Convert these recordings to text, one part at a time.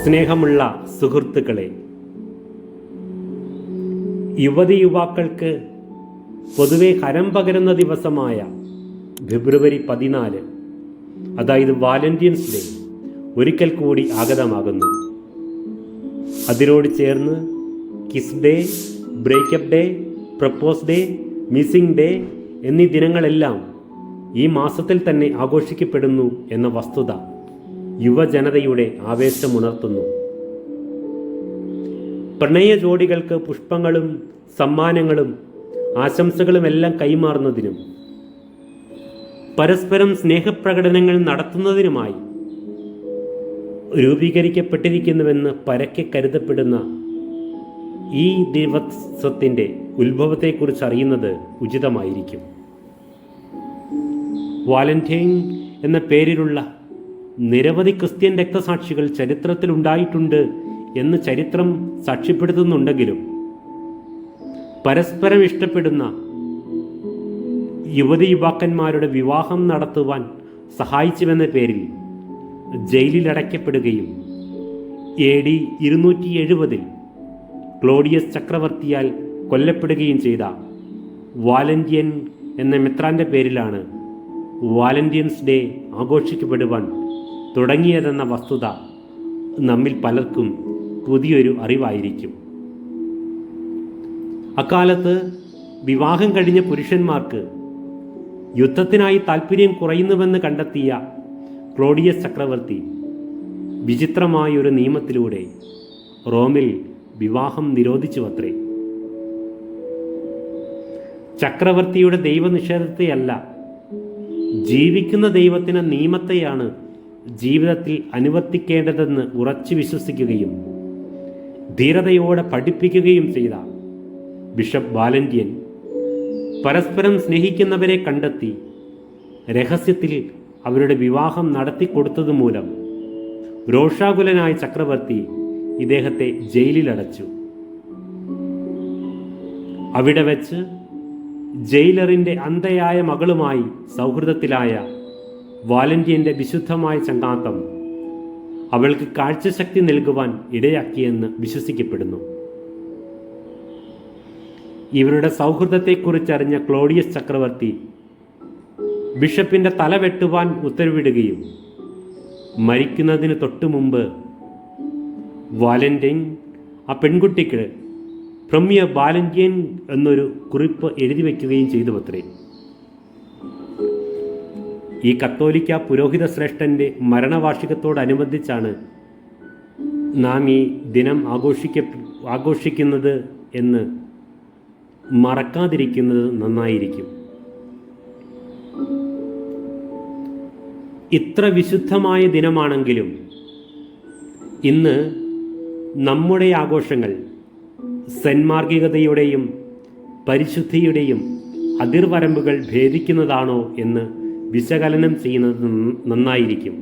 സ്നേഹമുള്ള സുഹൃത്തുക്കളെ, യുവതി യുവാക്കൾക്ക് പൊതുവെ ഹരം പകരുന്ന ദിവസമായ ഫെബ്രുവരി 14, അതായത് വാലന്റൈൻസ് ഡേ ഒരിക്കൽ കൂടി ആഗതമാകുന്നു. അതിനോട് ചേർന്ന് kiss day, breakup day, propose day, missing day എന്നീ ദിനങ്ങളെല്ലാം ഈ മാസത്തിൽ തന്നെ ആഘോഷിക്കപ്പെടുന്നു എന്ന വസ്തുത യുവജനതയുടെ ആവേശമുണർത്തുന്നു. പ്രണയ ജോഡികൾക്ക് പുഷ്പങ്ങളും സമ്മാനങ്ങളും ആശംസകളുമെല്ലാം കൈമാറുന്നതിനും പരസ്പരം സ്നേഹപ്രകടനങ്ങൾ നടത്തുന്നതിനുമായി രൂപീകരിക്കപ്പെട്ടിരിക്കുന്നുവെന്ന് പരക്കെ കരുതപ്പെടുന്ന ഈ ദിവസത്തിൻ്റെ ഉത്ഭവത്തെക്കുറിച്ച് അറിയുന്നത് ഉചിതമായിരിക്കും. വാലന്റൈൻ എന്ന പേരിലുള്ള നിരവധി ക്രിസ്ത്യൻ രക്തസാക്ഷികൾ ചരിത്രത്തിലുണ്ടായിട്ടുണ്ട് എന്ന് ചരിത്രം സാക്ഷ്യപ്പെടുത്തുന്നുണ്ടെങ്കിലും പരസ്പരം ഇഷ്ടപ്പെടുന്ന യുവതി യുവാക്കന്മാരുടെ വിവാഹം നടത്തുവാൻ സഹായിച്ചുവെന്ന പേരിൽ ജയിലിലടയ്ക്കപ്പെടുകയും AD 270 ക്ലോഡിയസ് ചക്രവർത്തിയാൽ കൊല്ലപ്പെടുകയും ചെയ്ത വാലന്റിയൻ എന്ന മെത്രാൻ്റെ പേരിലാണ് വാലന്റൈൻസ് ഡേ ആഘോഷിക്കപ്പെടുവാൻ തുടങ്ങിയതെന്ന വസ്തുത നമ്മിൽ പലർക്കും പുതിയൊരു അറിവായിരിക്കും. അക്കാലത്ത് വിവാഹം കഴിഞ്ഞ പുരുഷന്മാർക്ക് യുദ്ധത്തിനായി താല്പര്യം കുറയുന്നുവെന്ന് കണ്ടെത്തിയ ക്ലോഡിയസ് ചക്രവർത്തി വിചിത്രമായൊരു നിയമത്തിലൂടെ റോമിൽ വിവാഹം നിരോധിച്ചുവത്രേ. ചക്രവർത്തിയുടെ ദൈവനിഷേധത്തെയല്ല, ജീവിക്കുന്ന ദൈവത്തിന് നിയമത്തെയാണ് ജീവിതത്തിൽ അനുവർത്തിക്കേണ്ടതെന്ന് ഉറച്ചു വിശ്വസിക്കുകയും ധീരതയോടെ പഠിപ്പിക്കുകയും ചെയ്ത ബിഷപ്പ് വാലന്റിയൻ പരസ്പരം സ്നേഹിക്കുന്നവരെ കണ്ടെത്തി രഹസ്യത്തിൽ അവരുടെ വിവാഹം നടത്തിക്കൊടുത്തതുമൂലം രോഷാകുലനായ ചക്രവർത്തി ഇദ്ദേഹത്തെ ജയിലിലടച്ചു. അവിടെ വെച്ച് ജയിലറിൻ്റെ അന്ധയായ മകളുമായി സൗഹൃദത്തിലായ വാലന്റിയൻ്റെ വിശുദ്ധമായ ചങ്ങാത്തം അവൾക്ക് കാഴ്ചശക്തി നൽകുവാൻ ഇടയാക്കിയെന്ന് വിശ്വസിക്കപ്പെടുന്നു. ഇവരുടെ സൗഹൃദത്തെക്കുറിച്ചറിഞ്ഞ ക്ലോഡിയസ് ചക്രവർത്തി ബിഷപ്പിൻ്റെ തല വെട്ടുവാൻ ഉത്തരവിടുകയും മരിക്കുന്നതിന് തൊട്ടു മുമ്പ് വാലന്റൈൻ ആ പെൺകുട്ടിക്ക് പ്രമ്യ വാലന്റൈൻ എന്നൊരു കുറിപ്പ് എഴുതി വയ്ക്കുകയും ചെയ്തുവത്രേ. ഈ കത്തോലിക്ക പുരോഹിത ശ്രേഷ്ഠൻ്റെ മരണവാർഷികത്തോടനുബന്ധിച്ചാണ് നാം ഈ ദിനം ആഘോഷിക്കുന്നത് എന്ന് മറക്കാതിരിക്കുന്നത് നന്നായിരിക്കും. ഇത്ര വിശുദ്ധമായ ദിനമാണെങ്കിലും ഇന്ന് നമ്മുടെ ആഘോഷങ്ങൾ സന്മാർഗികതയുടെയും പരിശുദ്ധിയുടെയും അതിർവരമ്പുകൾ ഭേദിക്കുന്നതാണോ എന്ന് വിശകലനം ചെയ്യുന്നത് നന്നായിരിക്കും.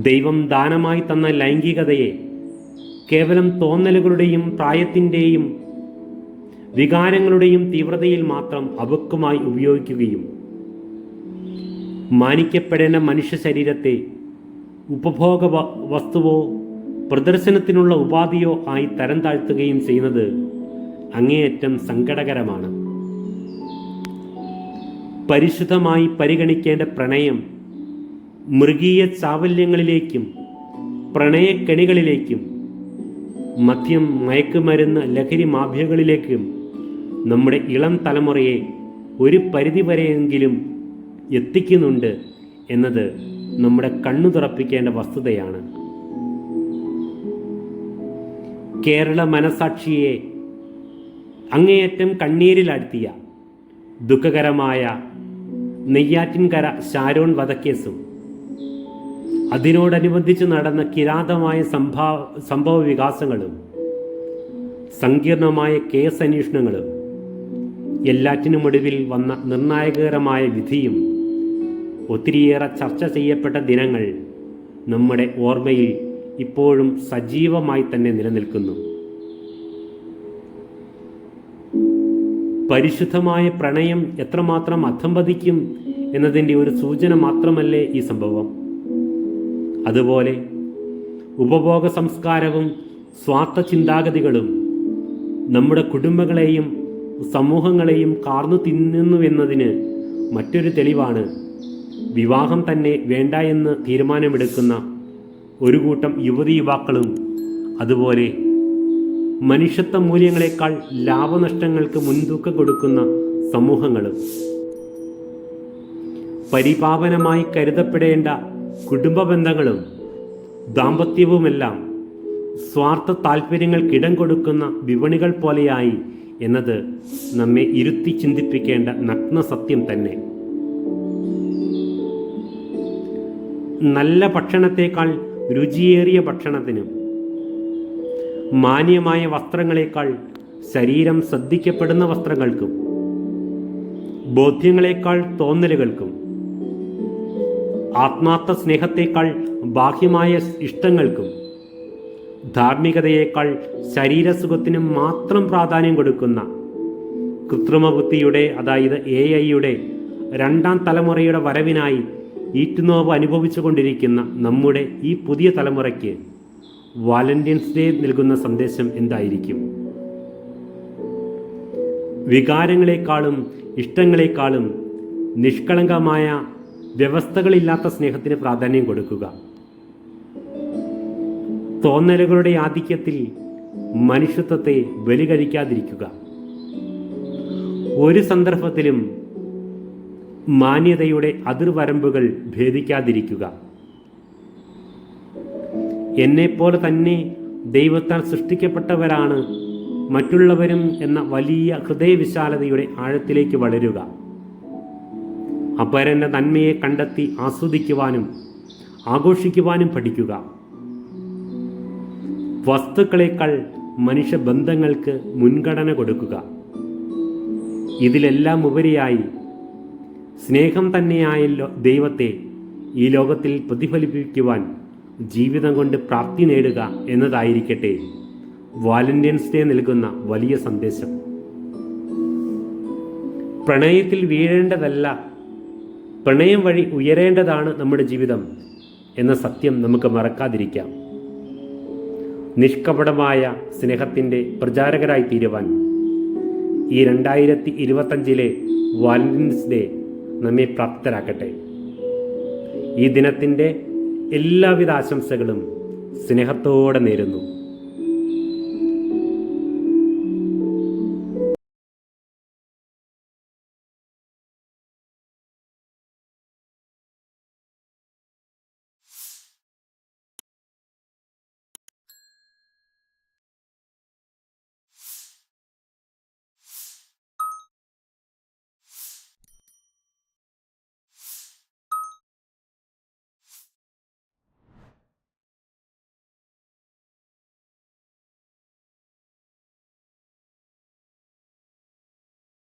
ദൈവം ദാനമായി തന്ന ലൈംഗികതയെ കേവലം തോന്നലുകളുടെയും പ്രായത്തിൻ്റെയും വികാരങ്ങളുടെയും തീവ്രതയിൽ മാത്രം അബദ്ധമായി ഉപയോഗിക്കുകയും മാനിക്കപ്പെടേണ്ട മനുഷ്യ ശരീരത്തെ ഉപഭോഗ വസ്തുവോ പ്രദർശനത്തിനുള്ള ഉപാധിയോ ആയി തരം താഴ്ത്തുകയും ചെയ്യുന്നത് അങ്ങേയറ്റം സങ്കടകരമാണ്. പരിശുദ്ധമായി പരിഗണിക്കേണ്ട പ്രണയം മൃഗീയ ചാവല്യങ്ങളിലേക്കും പ്രണയക്കെണികളിലേക്കും മദ്യം, മയക്കുമരുന്ന്, ലഹരി മാഫിയകളിലേക്കും നമ്മുടെ ഇളം തലമുറയെ ഒരു പരിധിവരെയെങ്കിലും എത്തിക്കുന്നുണ്ട് എന്നത് നമ്മുടെ കണ്ണു തുറപ്പിക്കേണ്ട വസ്തുതയാണ്. കേരള മനസാക്ഷിയെ അങ്ങേയറ്റം കണ്ണീരിലാഴ്ത്തിയ ദുഃഖകരമായ നെയ്യാറ്റിൻകര ഷാരോൺ വധക്കേസും അതിനോടനുബന്ധിച്ച് നടന്ന കിരാതമായ സംഭവ വികാസങ്ങളും സങ്കീർണമായ കേസ് അന്വേഷണങ്ങളും എല്ലാറ്റിനുമൊടുവിൽ വന്ന നിർണായകരമായ വിധിയും ഒത്തിരിയേറെ ചർച്ച ചെയ്യപ്പെട്ട ദിനങ്ങൾ നമ്മുടെ ഓർമ്മയിൽ ഇപ്പോഴും സജീവമായി തന്നെ നിലനിൽക്കുന്നു. പരിശുദ്ധമായ പ്രണയം എത്രമാത്രം അധംപതിക്കും എന്നതിൻ്റെ ഒരു സൂചന മാത്രമല്ലേ ഈ സംഭവം. അതുപോലെ ഉപഭോഗ സംസ്കാരവും സ്വാർത്ഥ ചിന്താഗതികളും നമ്മുടെ കുടുംബങ്ങളെയും സമൂഹങ്ങളെയും കാർന്നു തിന്നുന്നുവെന്നതിന് മറ്റൊരു തെളിവാണ് വിവാഹം തന്നെ വേണ്ട എന്ന് തീരുമാനമെടുക്കുന്ന ഒരു കൂട്ടം യുവതി യുവാക്കളും അതുപോലെ മനുഷ്യത്വ മൂല്യങ്ങളെക്കാൾ ലാഭനഷ്ടങ്ങൾക്ക് മുൻതൂക്കം കൊടുക്കുന്ന സമൂഹങ്ങളും. പരിപാവനമായി കരുതപ്പെടേണ്ട കുടുംബ ബന്ധങ്ങളും ദാമ്പത്യവുമെല്ലാം സ്വാർത്ഥ താല്പര്യങ്ങൾക്കിടം കൊടുക്കുന്ന വിപണികൾ പോലെയായി എന്നത് നമ്മെ ഇരുത്തി ചിന്തിപ്പിക്കേണ്ട നഗ്ന സത്യം തന്നെ. നല്ല ഭക്ഷണത്തേക്കാൾ രുചിയേറിയ ഭക്ഷണത്തിനും മാന്യമായ വസ്ത്രങ്ങളേക്കാൾ ശരീരം ശ്രദ്ധിക്കപ്പെടുന്ന വസ്ത്രങ്ങൾക്കും ബോധ്യങ്ങളേക്കാൾ തോന്നലുകൾക്കും ആത്മാർത്ഥ സ്നേഹത്തേക്കാൾ ബാഹ്യമായ ഇഷ്ടങ്ങൾക്കും ധാർമ്മികതയേക്കാൾ ശരീരസുഖത്തിനും മാത്രം പ്രാധാന്യം കൊടുക്കുന്ന കൃത്രിമ ബുദ്ധിയുടെ, അതായത് AI-യുടെ രണ്ടാം തലമുറയുടെ വരവിനായി ഈറ്റുനോവ് അനുഭവിച്ചു കൊണ്ടിരിക്കുന്ന നമ്മുടെ ഈ പുതിയ തലമുറയ്ക്ക് വാലന്റൈൻസ് ഡേ നൽകുന്ന സന്ദേശം എന്തായിരിക്കും? വികാരങ്ങളെക്കാളും ഇഷ്ടങ്ങളെക്കാളും നിഷ്കളങ്കമായ വ്യവസ്ഥകളില്ലാത്ത സ്നേഹത്തിന് പ്രാധാന്യം കൊടുക്കുക. തോന്നലുകളുടെ ആധിക്യത്തിൽ മനുഷ്യത്വത്തെ ബലി കഴിക്കാതിരിക്കുക. ഒരു സന്ദർഭത്തിലും മാന്യതയുടെ അതിർവരമ്പുകൾ ഭേദിക്കാതിരിക്കുക. എന്നെപ്പോലെ തന്നെ ദൈവത്താൽ സൃഷ്ടിക്കപ്പെട്ടവരാണ് മറ്റുള്ളവരും എന്ന വലിയ ഹൃദയവിശാലതയുടെ ആഴത്തിലേക്ക് വളരുക. അപരൻ്റെ നന്മയെ കണ്ടെത്തി ആസ്വദിക്കുവാനും ആഘോഷിക്കുവാനും പഠിക്കുക. വസ്തുക്കളേക്കാൾ മനുഷ്യബന്ധങ്ങൾക്ക് മുൻഗണന കൊടുക്കുക. ഇതിലെല്ലാം ഉപരിയായി സ്നേഹം തന്നെയായല്ലോ ദൈവത്തെ ഈ ലോകത്തിൽ പ്രതിഫലിപ്പിക്കുവാൻ ജീവിതം കൊണ്ട് പ്രാപ്തി നേടുക എന്നതായിരിക്കട്ടെ വാലന്റൈൻസ് ഡേ നൽകുന്ന വലിയ സന്ദേശം. പ്രണയത്തിൽ വീഴേണ്ടതല്ല, പ്രണയം വഴി ഉയരേണ്ടതാണ് നമ്മുടെ ജീവിതം എന്ന സത്യം നമുക്ക് മറക്കാതിരിക്കാം. നിഷ്കപടമായ സ്നേഹത്തിൻ്റെ പ്രചാരകരായി തീരുവാൻ ഈ 2025 വാലന്റൈൻസ് ഡേ നമ്മെ പ്രാപ്തരാക്കട്ടെ. ഈ ദിനത്തിൻ്റെ എല്ലാവിധ ആശംസകളും സ്നേഹത്തോടെ നേരുന്നു.